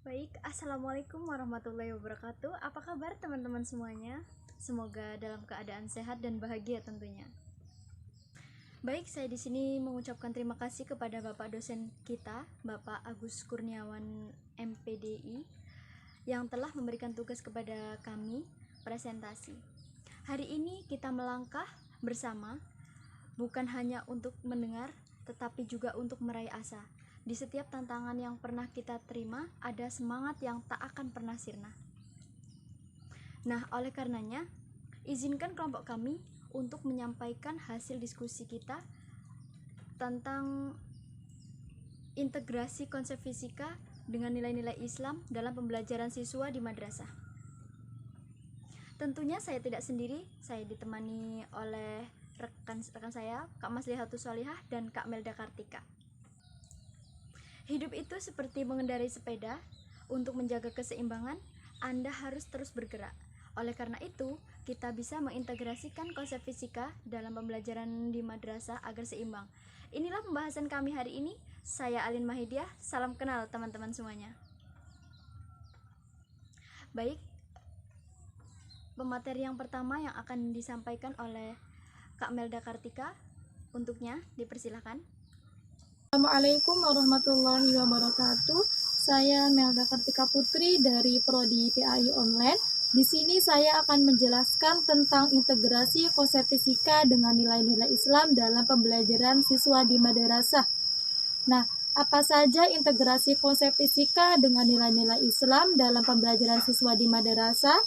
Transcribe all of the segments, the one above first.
Baik, Assalamualaikum warahmatullahi wabarakatuh. Apa kabar teman-teman semuanya? Semoga dalam keadaan sehat dan bahagia tentunya. Baik, saya di sini mengucapkan terima kasih kepada Bapak dosen kita, Bapak Agus Kurniawan MPDI, yang telah memberikan tugas kepada kami presentasi. Hari ini kita melangkah bersama, bukan hanya untuk mendengar, tetapi juga untuk meraih asa. Di setiap tantangan yang pernah kita terima, ada semangat yang tak akan pernah sirna. Nah, oleh karenanya, izinkan kelompok kami untuk menyampaikan hasil diskusi kita tentang integrasi konsep fisika dengan nilai-nilai Islam dalam pembelajaran siswa di madrasah. Tentunya saya tidak sendiri, saya ditemani oleh rekan saya, Kak Maslihatus Sholihah dan Kak Melda Kartika. Hidup itu seperti mengendarai sepeda. Untuk menjaga keseimbangan, Anda harus terus bergerak. Oleh karena itu, kita bisa mengintegrasikan konsep fisika dalam pembelajaran di madrasah agar seimbang. Inilah pembahasan kami hari ini. Saya Alin Mahidiah, salam kenal teman-teman semuanya. Baik, pemateri yang pertama yang akan disampaikan oleh Kak Melda Kartika, untuknya dipersilakan. Assalamualaikum warahmatullahi wabarakatuh. Saya Melda Kartika Putri dari Prodi PAI Online. Di sini saya akan menjelaskan tentang integrasi konsep fisika dengan nilai-nilai Islam dalam pembelajaran siswa di madrasah. Nah, apa saja integrasi konsep fisika dengan nilai-nilai Islam dalam pembelajaran siswa di madrasah?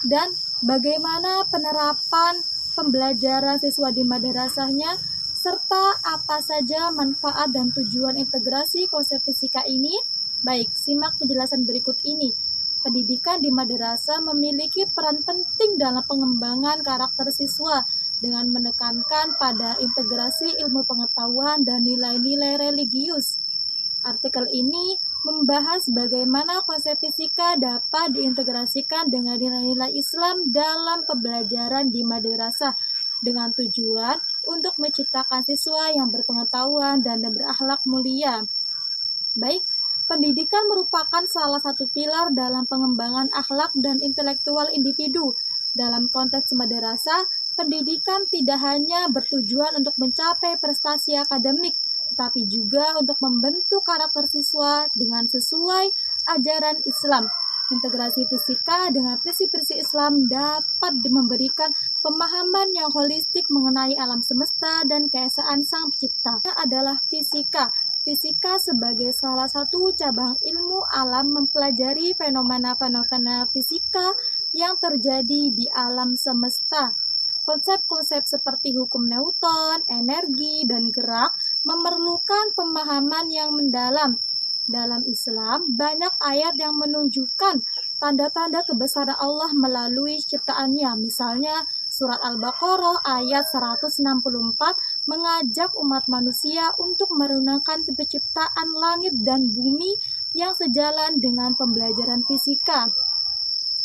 Dan bagaimana penerapan pembelajaran siswa di madrasahnya? Serta apa saja manfaat dan tujuan integrasi konsep fisika ini? Baik, simak penjelasan berikut ini. Pendidikan di madrasah memiliki peran penting dalam pengembangan karakter siswa dengan menekankan pada integrasi ilmu pengetahuan dan nilai-nilai religius. Artikel ini membahas bagaimana konsep fisika dapat diintegrasikan dengan nilai-nilai Islam dalam pembelajaran di madrasah dengan tujuan untuk menciptakan siswa yang berpengetahuan dan berakhlak mulia. Baik, pendidikan merupakan salah satu pilar dalam pengembangan akhlak dan intelektual individu. Dalam konteks madrasah, pendidikan tidak hanya bertujuan untuk mencapai prestasi akademik, tetapi juga untuk membentuk karakter siswa dengan sesuai ajaran Islam. Integrasi fisika dengan prinsip-prinsip Islam dapat memberikan pemahaman yang holistik mengenai alam semesta dan keesaan Sang Pencipta. Adalah fisika. Fisika sebagai salah satu cabang ilmu alam mempelajari fenomena-fenomena fisika yang terjadi di alam semesta. Konsep-konsep seperti hukum Newton, energi, dan gerak memerlukan pemahaman yang mendalam. Dalam Islam, banyak ayat yang menunjukkan tanda-tanda kebesaran Allah melalui ciptaannya. Misalnya, surat Al-Baqarah ayat 164 mengajak umat manusia untuk merenungkan penciptaan langit dan bumi yang sejalan dengan pembelajaran fisika.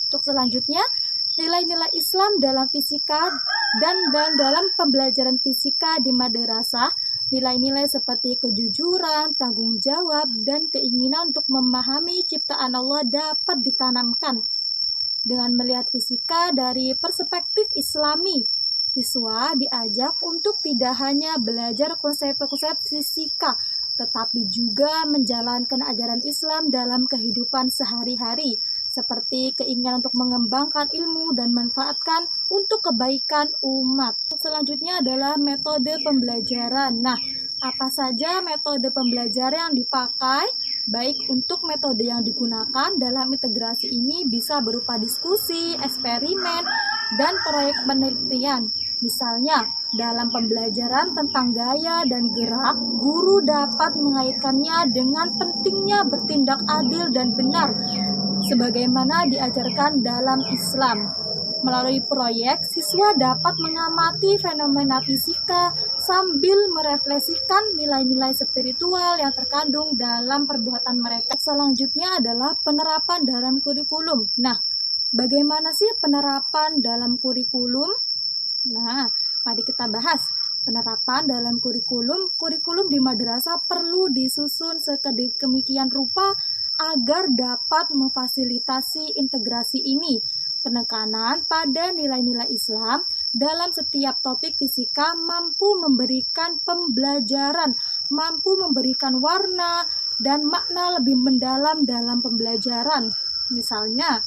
Untuk selanjutnya, nilai-nilai Islam dalam fisika dan dalam pembelajaran fisika di madrasah. Nilai-nilai seperti kejujuran, tanggung jawab, dan keinginan untuk memahami ciptaan Allah dapat ditanamkan. Dengan melihat fisika dari perspektif Islami, siswa diajak untuk tidak hanya belajar konsep-konsep fisika, tetapi juga menjalankan ajaran Islam dalam kehidupan sehari-hari, seperti keinginan untuk mengembangkan ilmu dan manfaatkan untuk kebaikan umat. Selanjutnya adalah metode pembelajaran. Nah, apa saja metode pembelajaran yang dipakai? Baik, untuk metode yang digunakan dalam integrasi ini bisa berupa diskusi, eksperimen, dan proyek penelitian. Misalnya, dalam pembelajaran tentang gaya dan gerak, guru dapat mengaitkannya dengan pentingnya bertindak adil dan benar, sebagaimana diajarkan dalam Islam. Melalui proyek, siswa dapat mengamati fenomena fisika sambil merefleksikan nilai-nilai spiritual yang terkandung dalam perbuatan mereka. Selanjutnya adalah penerapan dalam kurikulum. Nah, bagaimana sih penerapan dalam kurikulum? Nah, mari kita bahas. Penerapan dalam kurikulum di madrasah perlu disusun sedemikian rupa agar dapat memfasilitasi integrasi ini. Penekanan pada nilai-nilai Islam dalam setiap topik fisika mampu memberikan pembelajaran, mampu memberikan warna dan makna lebih mendalam dalam pembelajaran. Misalnya,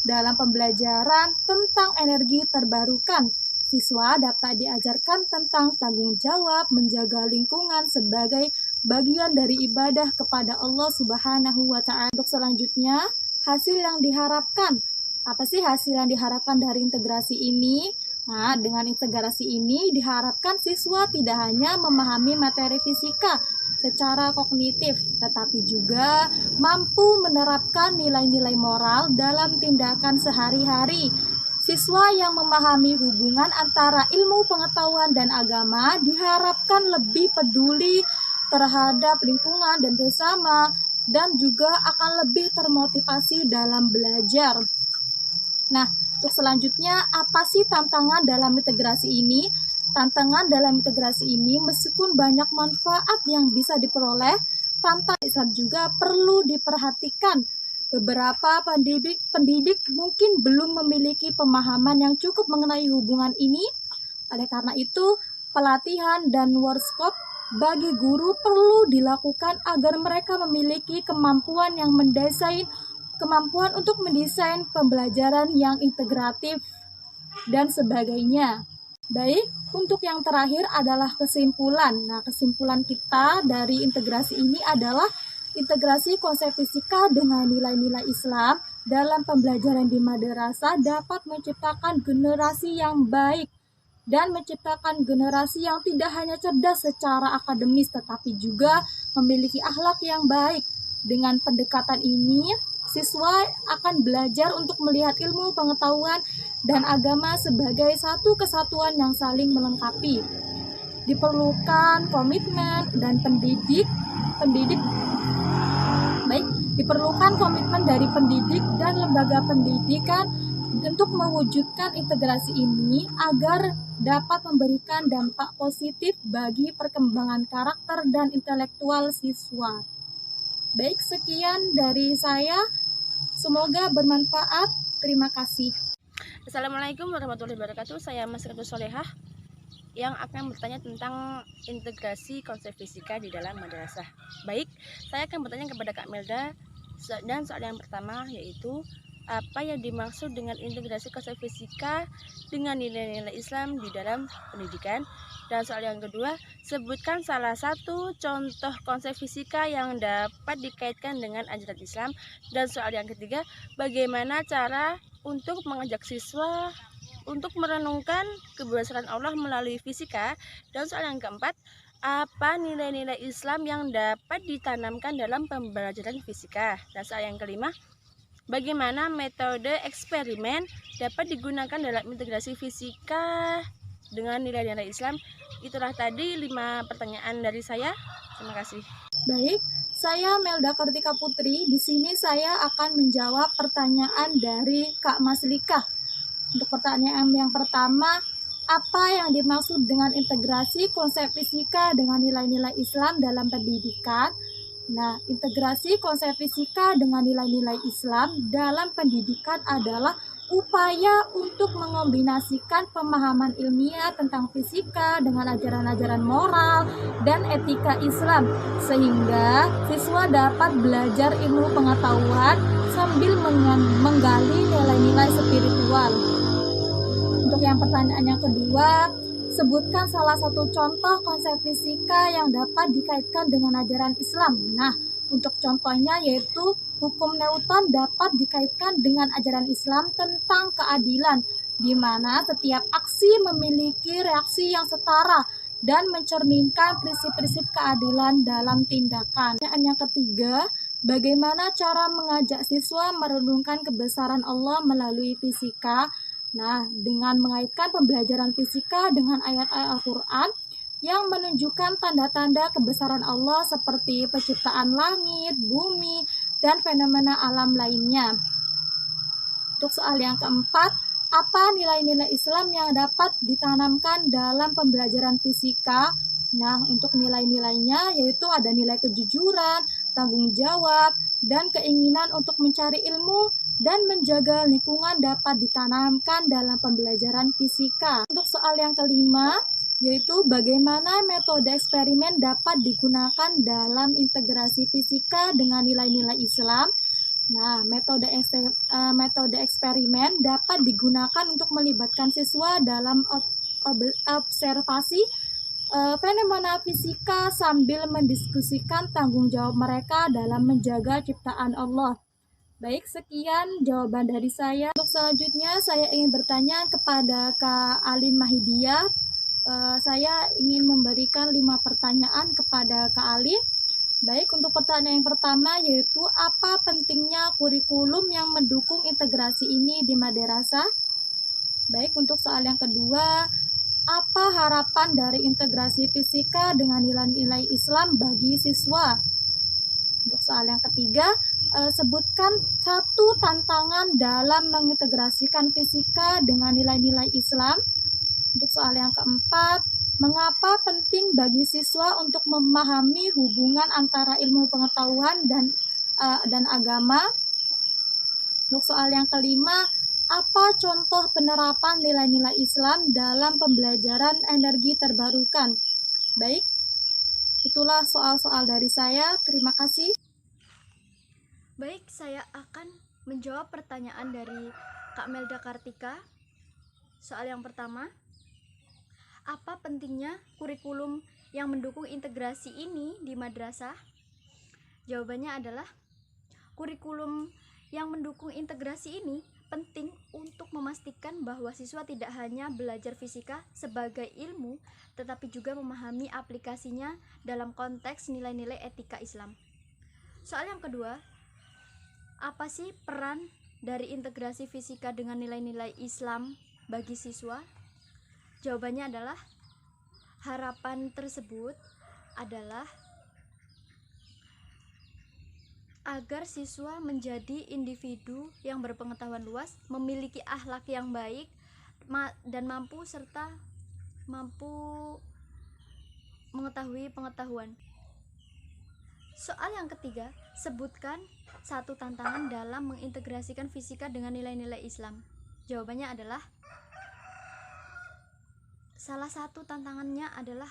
dalam pembelajaran tentang energi terbarukan, siswa dapat diajarkan tentang tanggung jawab menjaga lingkungan sebagai bagian dari ibadah kepada Allah Subhanahu wa Ta'ala. Untuk selanjutnya, hasil yang diharapkan. Apa sih hasil yang diharapkan dari integrasi ini? Nah, dengan integrasi ini diharapkan siswa tidak hanya memahami materi fisika secara kognitif, tetapi juga mampu menerapkan nilai-nilai moral dalam tindakan sehari-hari. Siswa yang memahami hubungan antara ilmu pengetahuan dan agama diharapkan lebih peduli terhadap lingkungan dan bersama, dan juga akan lebih termotivasi dalam belajar. Nah, untuk selanjutnya, apa sih tantangan dalam integrasi ini? Tantangan dalam integrasi ini, meskipun banyak manfaat yang bisa diperoleh, tantangan Islam juga perlu diperhatikan. Beberapa pendidik mungkin belum memiliki pemahaman yang cukup mengenai hubungan ini. Oleh karena itu, pelatihan dan workshop bagi guru perlu dilakukan agar mereka memiliki kemampuan untuk mendesain pembelajaran yang integratif dan sebagainya. Baik, untuk yang terakhir adalah kesimpulan. Nah, kesimpulan kita dari integrasi ini adalah integrasi konsep fisika dengan nilai-nilai Islam dalam pembelajaran di madrasah dapat menciptakan generasi yang baik dan menciptakan generasi yang tidak hanya cerdas secara akademis tetapi juga memiliki akhlak yang baik. Dengan pendekatan ini, siswa akan belajar untuk melihat ilmu pengetahuan dan agama sebagai satu kesatuan yang saling melengkapi. Diperlukan komitmen dan diperlukan komitmen dari pendidik dan lembaga pendidikan untuk mewujudkan integrasi ini agar dapat memberikan dampak positif bagi perkembangan karakter dan intelektual siswa. Baik, sekian dari saya. Semoga bermanfaat. Terima kasih. Assalamualaikum warahmatullahi wabarakatuh. Saya Mas Retu Solehah yang akan bertanya tentang integrasi konsep fisika di dalam madrasah. Baik, saya akan bertanya kepada Kak Melda, dan soal yang pertama yaitu apa yang dimaksud dengan integrasi konsep fisika dengan nilai-nilai Islam di dalam pendidikan. Dan soal yang kedua, sebutkan salah satu contoh konsep fisika yang dapat dikaitkan dengan ajaran Islam. Dan soal yang ketiga, bagaimana cara untuk mengajak siswa untuk merenungkan kebesaran Allah melalui fisika. Dan soal yang keempat, apa nilai-nilai Islam yang dapat ditanamkan dalam pembelajaran fisika. Dan soal yang kelima, bagaimana metode eksperimen dapat digunakan dalam integrasi fisika dengan nilai-nilai Islam. Itulah tadi 5 pertanyaan dari saya. Terima kasih. Baik, saya Melda Kartika Putri. Di sini saya akan menjawab pertanyaan dari Kak Maslika. Untuk pertanyaan yang pertama, apa yang dimaksud dengan integrasi konsep fisika dengan nilai-nilai Islam dalam pendidikan? Nah, integrasi konsep fisika dengan nilai-nilai Islam dalam pendidikan adalah upaya untuk mengombinasikan pemahaman ilmiah tentang fisika dengan ajaran-ajaran moral dan etika Islam, sehingga siswa dapat belajar ilmu pengetahuan sambil menggali nilai-nilai spiritual. Untuk yang pertanyaan yang kedua, sebutkan salah satu contoh konsep fisika yang dapat dikaitkan dengan ajaran Islam. Nah, untuk contohnya yaitu hukum Newton dapat dikaitkan dengan ajaran Islam tentang keadilan, di mana setiap aksi memiliki reaksi yang setara dan mencerminkan prinsip-prinsip keadilan dalam tindakan. Pertanyaan yang ketiga, bagaimana cara mengajak siswa merenungkan kebesaran Allah melalui fisika? Nah, dengan mengaitkan pembelajaran fisika dengan ayat-ayat Al-Quran yang menunjukkan tanda-tanda kebesaran Allah seperti penciptaan langit, bumi, dan fenomena alam lainnya. Untuk soal yang keempat, apa nilai-nilai Islam yang dapat ditanamkan dalam pembelajaran fisika? Nah, untuk nilai-nilainya yaitu ada nilai kejujuran, tanggung jawab, dan keinginan untuk mencari ilmu dan menjaga lingkungan dapat ditanamkan dalam pembelajaran fisika. Untuk soal yang kelima, yaitu bagaimana metode eksperimen dapat digunakan dalam integrasi fisika dengan nilai-nilai Islam. Nah, metode eksperimen dapat digunakan untuk melibatkan siswa dalam observasi fenomena fisika sambil mendiskusikan tanggung jawab mereka dalam menjaga ciptaan Allah. Baik, sekian jawaban dari saya. Untuk selanjutnya, saya ingin bertanya kepada Kak Alin Mahidiah. Saya ingin memberikan 5 pertanyaan kepada Kak Alin. Baik, untuk pertanyaan yang pertama yaitu apa pentingnya kurikulum yang mendukung integrasi ini di madrasah? Baik, untuk soal yang kedua, apa harapan dari integrasi fisika dengan nilai-nilai Islam bagi siswa? Untuk soal yang ketiga, sebutkan satu tantangan dalam mengintegrasikan fisika dengan nilai-nilai Islam. Untuk soal yang keempat, mengapa penting bagi siswa untuk memahami hubungan antara ilmu pengetahuan dan agama? Untuk soal yang kelima, apa contoh penerapan nilai-nilai Islam dalam pembelajaran energi terbarukan? Baik, itulah soal-soal dari saya. Terima kasih. Baik, saya akan menjawab pertanyaan dari Kak Melda Kartika. Soal yang pertama, apa pentingnya kurikulum yang mendukung integrasi ini di madrasah? Jawabannya adalah kurikulum yang mendukung integrasi ini penting untuk memastikan bahwa siswa tidak hanya belajar fisika sebagai ilmu, tetapi juga memahami aplikasinya dalam konteks nilai-nilai etika Islam. Soal yang kedua, apa sih peran dari integrasi fisika dengan nilai-nilai Islam bagi siswa? Jawabannya adalah harapan tersebut adalah agar siswa menjadi individu yang berpengetahuan luas, memiliki akhlak yang baik, dan mampu mengetahui pengetahuan. Soal yang ketiga, sebutkan satu tantangan dalam mengintegrasikan fisika dengan nilai-nilai Islam. Jawabannya adalah salah satu tantangannya adalah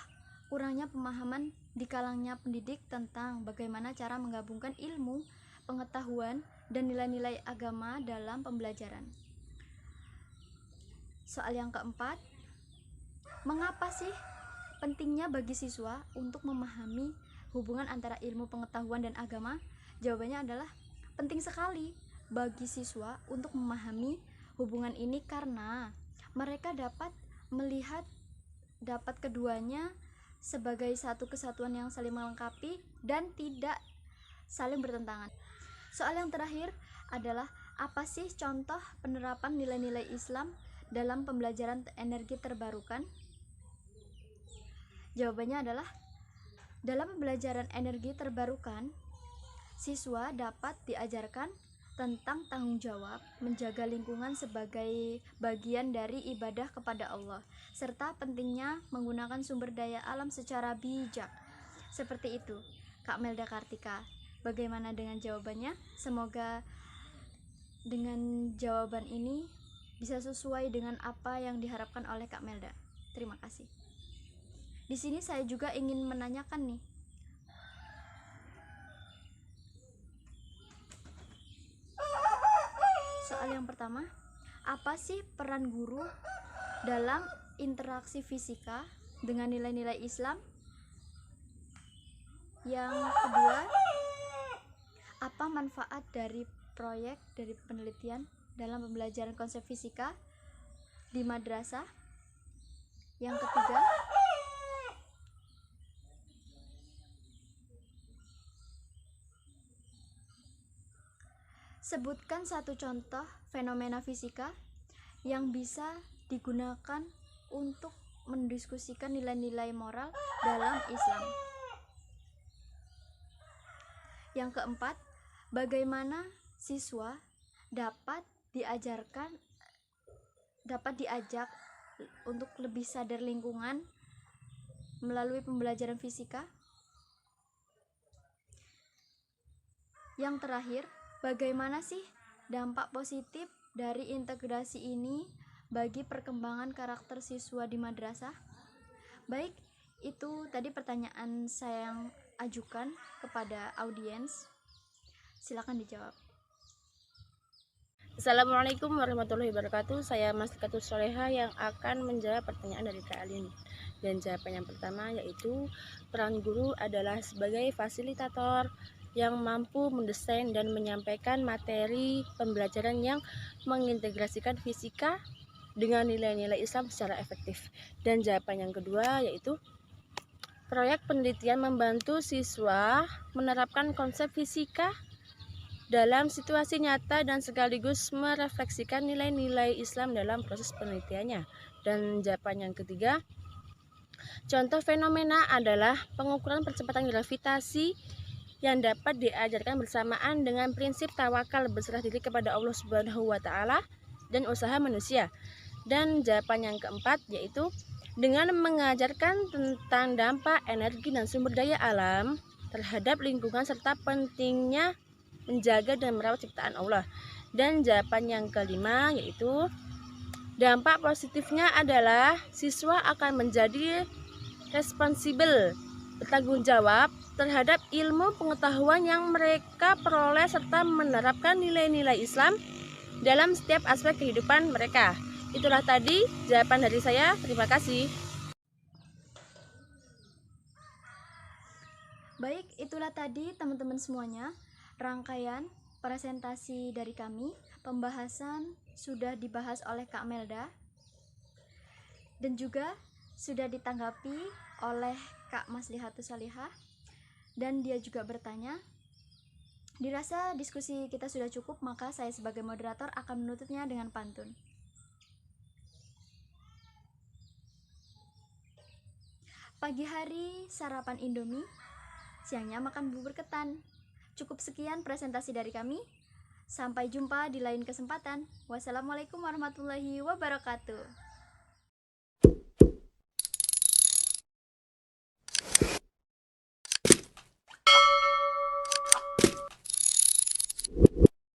kurangnya pemahaman di kalangan pendidik tentang bagaimana cara menggabungkan ilmu, pengetahuan, dan nilai-nilai agama dalam pembelajaran. Soal yang keempat, mengapa sih pentingnya bagi siswa untuk memahami hubungan antara ilmu pengetahuan dan agama? Jawabannya adalah penting sekali bagi siswa untuk memahami hubungan ini karena mereka dapat melihat keduanya sebagai satu kesatuan yang saling melengkapi dan tidak saling bertentangan. Soal yang terakhir adalah apa sih contoh penerapan nilai-nilai Islam dalam pembelajaran energi terbarukan? Jawabannya adalah dalam pembelajaran energi terbarukan, siswa dapat diajarkan tentang tanggung jawab, menjaga lingkungan sebagai bagian dari ibadah kepada Allah, serta pentingnya menggunakan sumber daya alam secara bijak. Seperti itu, Kak Melda Kartika. Bagaimana dengan jawabannya? Semoga dengan jawaban ini bisa sesuai dengan apa yang diharapkan oleh Kak Melda. Terima kasih. Di sini saya juga ingin menanyakan nih, soal yang pertama, apa sih peran guru dalam interaksi fisika dengan nilai-nilai Islam? Yang kedua, apa manfaat dari proyek dari penelitian dalam pembelajaran konsep fisika di madrasah? Yang ketiga, sebutkan satu contoh fenomena fisika yang bisa digunakan untuk mendiskusikan nilai-nilai moral dalam Islam. Yang keempat, bagaimana siswa dapat diajak untuk lebih sadar lingkungan melalui pembelajaran fisika? Yang terakhir, bagaimana sih dampak positif dari integrasi ini bagi perkembangan karakter siswa di madrasah? Baik, itu tadi pertanyaan saya yang ajukan kepada audiens. Silakan dijawab. Assalamualaikum warahmatullahi wabarakatuh. Saya Mas Katus Soleha yang akan menjawab pertanyaan dari Kak Alin. Dan jawaban yang pertama yaitu peran guru adalah sebagai fasilitator yang mampu mendesain dan menyampaikan materi pembelajaran yang mengintegrasikan fisika dengan nilai-nilai Islam secara efektif. Dan jawaban yang kedua yaitu proyek penelitian membantu siswa menerapkan konsep fisika dalam situasi nyata dan sekaligus merefleksikan nilai-nilai Islam dalam proses penelitiannya. Dan jawaban yang ketiga, contoh fenomena adalah pengukuran percepatan gravitasi yang dapat diajarkan bersamaan dengan prinsip tawakal berserah diri kepada Allah Subhanahu wa taala dan usaha manusia. Dan jawaban yang keempat yaitu dengan mengajarkan tentang dampak energi dan sumber daya alam terhadap lingkungan serta pentingnya menjaga dan merawat ciptaan Allah. Dan jawaban yang kelima yaitu dampak positifnya adalah siswa akan menjadi responsibel, bertanggung jawab terhadap ilmu pengetahuan yang mereka peroleh serta menerapkan nilai-nilai Islam dalam setiap aspek kehidupan mereka. Itulah tadi jawaban dari saya. Terima kasih. Baik, itulah tadi teman-teman semuanya rangkaian presentasi dari kami. Pembahasan sudah dibahas oleh Kak Melda dan juga sudah ditanggapi oleh Kak Maslihatus Salihah, dan dia juga bertanya. Dirasa diskusi kita sudah cukup, maka saya sebagai moderator akan menutupnya dengan pantun. Pagi hari sarapan Indomie, siangnya makan bubur ketan. Cukup sekian presentasi dari kami. Sampai jumpa di lain kesempatan. Wassalamualaikum warahmatullahi wabarakatuh.